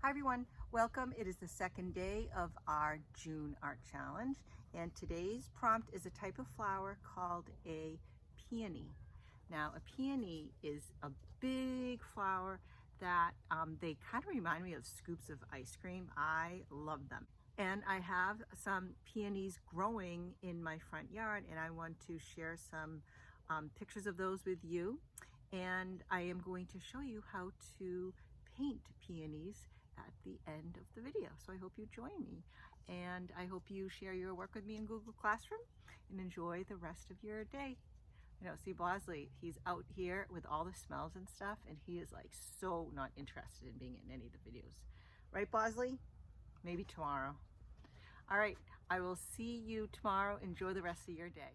Hi everyone, welcome. It is the second day of our June Art Challenge, and today's prompt is a type of flower called a peony. Now a peony is a big flower that they kind of remind me of scoops of ice cream. I love them. And I have some peonies growing in my front yard, and I want to share some pictures of those with you. And I am going to show you how to paint peonies at the end of the video. So I hope you join me, and I hope you share your work with me in Google Classroom and enjoy the rest of your day. You know, see Bosley, he's out here with all the smells and stuff, and he is like so not interested in being in any of the videos. Right, Bosley? Maybe tomorrow. All right, I will see you tomorrow. Enjoy the rest of your day.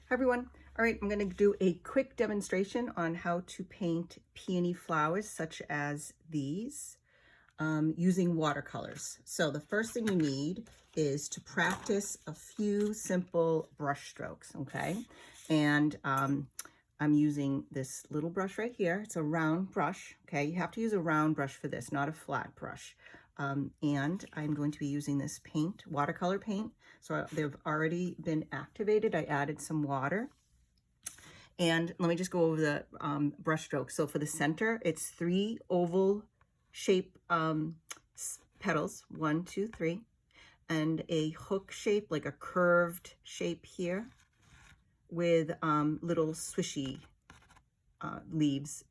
Hi everyone. All right, I'm going to do a quick demonstration on how to paint peony flowers such as these using watercolors. So the first thing you need is to practice a few simple brush strokes, okay? And I'm using this little brush right here. It's a round brush, okay? You have to use a round brush for this, not a flat brush. And I'm going to be using this paint, watercolor paint. So they've already been activated. I added some water. And let me just go over the brush strokes. So for the center, it's 3 oval shape petals, 1, 2, 3, and a hook shape, like a curved shape here with little swishy leaves,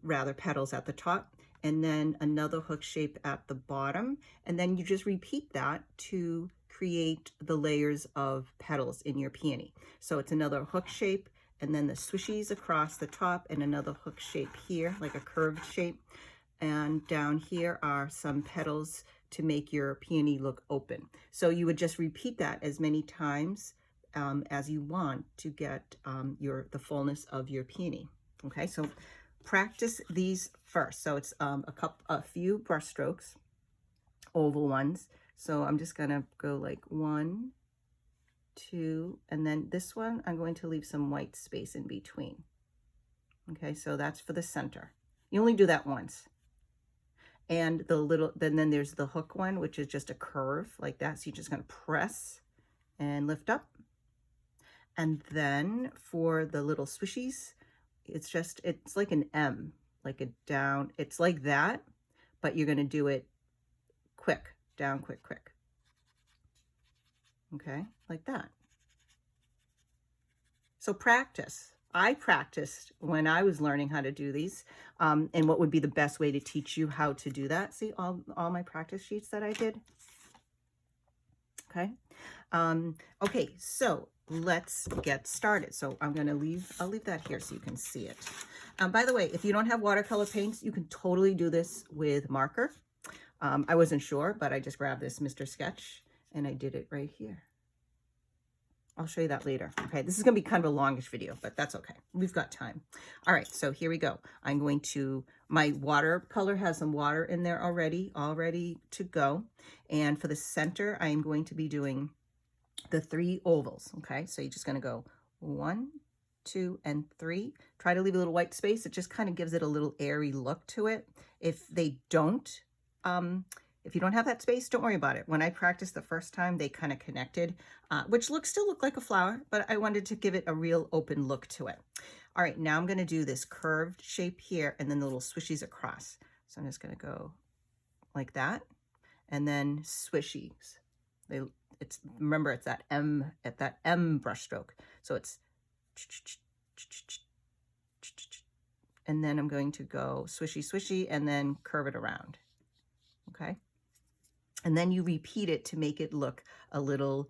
rather petals at the top, and then another hook shape at the bottom. And then you just repeat that to create the layers of petals in your peony. So it's another hook shape, and then the swishies across the top, and another hook shape here, like a curved shape. And down here are some petals to make your peony look open. So you would just repeat that as many times as you want to get the fullness of your peony. Okay, so practice these first. So it's a few brush strokes, oval ones. So I'm just gonna go like 1, 2, and then this one I'm going to leave some white space in between. Okay, so that's for the center. You only do that once. And then there's the hook one, which is just a curve like that. So you're just gonna press and lift up. And then for the little swishies, it's like an M, like a down. It's like that, but you're gonna do it quick, down, quick, quick. Okay, like that. So practice. I practiced when I was learning how to do these, and what would be the best way to teach you how to do that. See all my practice sheets that I did? Okay. Okay, so let's get started. So I'll leave that here so you can see it. By the way, if you don't have watercolor paints, you can totally do this with marker. I wasn't sure, but I just grabbed this Mr. Sketch and I did it right here. I'll show you that later. Okay, this is gonna be kind of a longish video, but that's okay. We've got time. All right, so here we go. My watercolor has some water in there already, all ready to go. And for the center, I am going to be doing the 3 ovals, okay? So you're just gonna go 1, 2, and 3. Try to leave a little white space. It just kind of gives it a little airy look to it. If you don't have that space, don't worry about it. When I practiced the first time, they kind of connected, which still look like a flower, but I wanted to give it a real open look to it. All right, now I'm gonna do this curved shape here and then the little swishies across. So I'm just gonna go like that, and then swishies. Remember, it's that M brush stroke. So it's And then I'm going to go swishy, swishy, and then curve it around, okay? And then you repeat it to make it look a little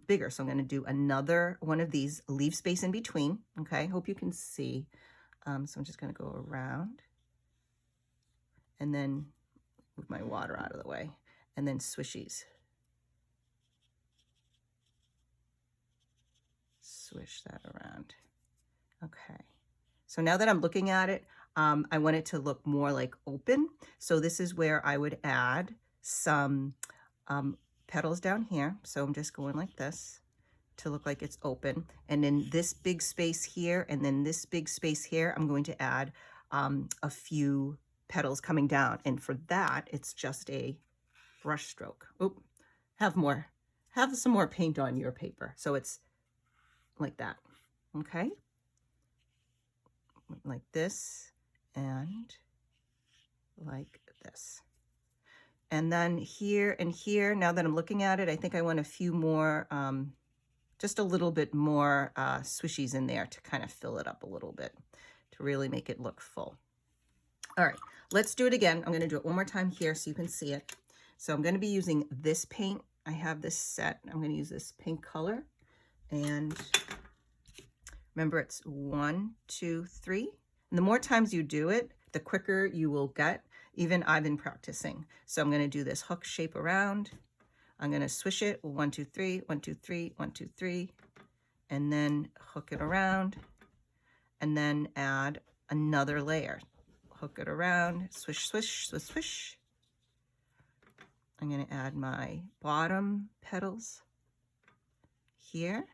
bigger. So I'm going to do another one of these, leave space in between, okay? Hope you can see. So I'm just going to go around and then move my water out of the way, and then swishies. Swish that around. Okay. So now that I'm looking at it, I want it to look more like open. So this is where I would add some petals down here. So I'm just going like this to look like it's open. And then this big space here, and then this big space here, I'm going to add a few petals coming down. And for that, it's just a brush stroke. Oop, have some more paint on your paper. So it's like that, okay? Like this and like this. And then here and here, now that I'm looking at it, I think I want a few more, just a little bit more swishies in there to kind of fill it up a little bit, to really make it look full. All right, let's do it again. I'm gonna do it one more time here so you can see it. So I'm gonna be using this paint. I have this set. I'm gonna use this pink color. And remember, it's 1, 2, 3. And the more times you do it, the quicker you will get. Even I've been practicing. So I'm going to do this hook shape around. I'm going to swish it 1, 2, 3, 1, 2, 3, 1, 2, 3, and then hook it around, and then add another layer. Hook it around, swish, swish, swish, swish. I'm going to add my bottom petals here.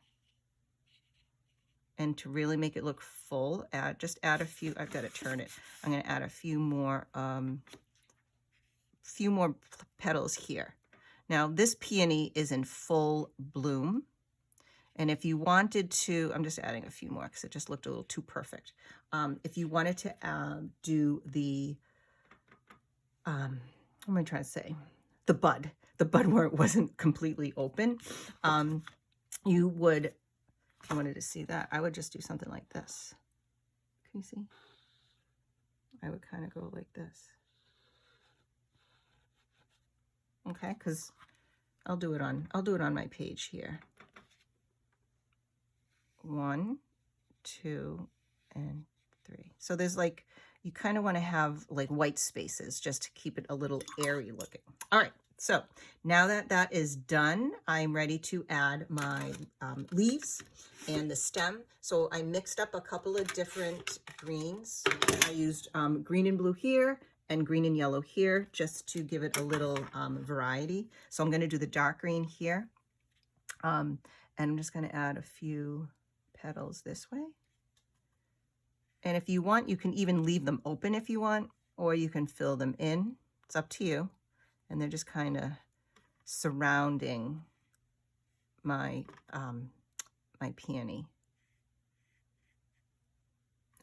And to really make it look full, just add a few. I've got to turn it. I'm going to add a few more petals here. Now this peony is in full bloom, and if you wanted to, I'm just adding a few more because it just looked a little too perfect. If you wanted to do the, what am I trying to say? The bud where it wasn't completely open, you would. If I wanted to see that, I would just do something like this. Can you see? I would kind of go like this. Okay, because I'll do it on my page here. 1, 2, and 3. So there's like, you kind of want to have like white spaces just to keep it a little airy looking. All right. So now that that is done, I'm ready to add my leaves and the stem. So I mixed up a couple of different greens. I used green and blue here and green and yellow here just to give it a little variety. So I'm going to do the dark green here. And I'm just going to add a few petals this way. And if you want, you can even leave them open if you want, or you can fill them in. It's up to you. And they're just kind of surrounding my my peony.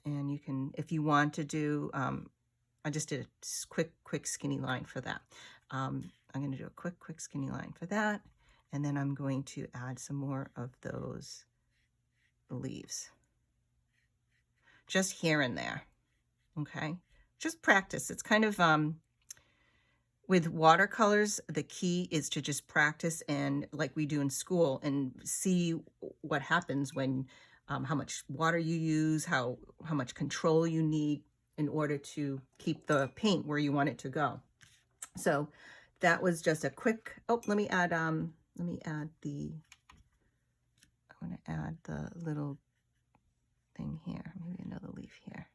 And you can, if you want to do, I just did a quick skinny line for that. I'm going to do a quick skinny line for that. And then I'm going to add some more of those leaves. Just here and there. Okay. Just practice. It's kind of, with watercolors, the key is to just practice and like we do in school and see what happens when, how much water you use, how much control you need in order to keep the paint where you want it to go. So that was just a quick, oh, let me add the, I want to add the little thing here, maybe another leaf here.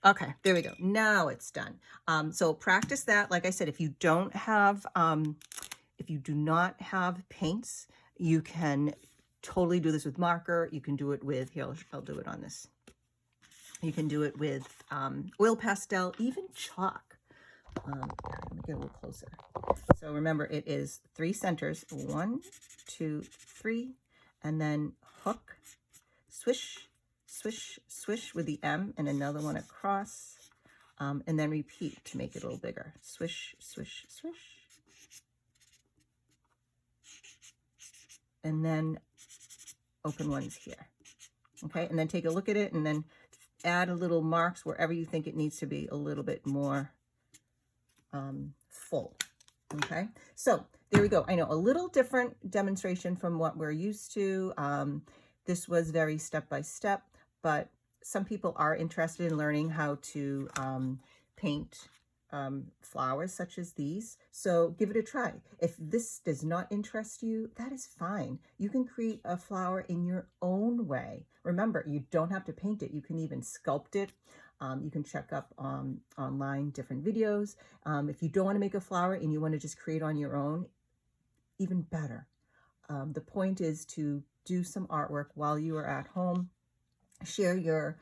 Okay, there we go. Now it's done. So practice that. Like I said, if you don't have, if you do not have paints, you can totally do this with marker. You can do it with, here, I'll do it on this. You can do it with oil pastel, even chalk. Let me get a little closer. So remember, it is 3 centers, 1, 2, 3, and then hook, swish, swish, swish with the M, and another one across, and then repeat to make it a little bigger. Swish, swish, swish. And then open ones here. Okay, and then take a look at it and then add a little marks wherever you think it needs to be a little bit more full. Okay, so there we go. I know, a little different demonstration from what we're used to. This was very step-by-step, but some people are interested in learning how to paint flowers such as these. So give it a try. If this does not interest you, that is fine. You can create a flower in your own way. Remember, you don't have to paint it. You can even sculpt it. You can check up online different videos. If you don't want to make a flower and you want to just create on your own, even better. The point is to do some artwork while you are at home. Share your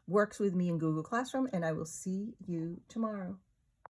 works with me in Google Classroom, and I will see you tomorrow.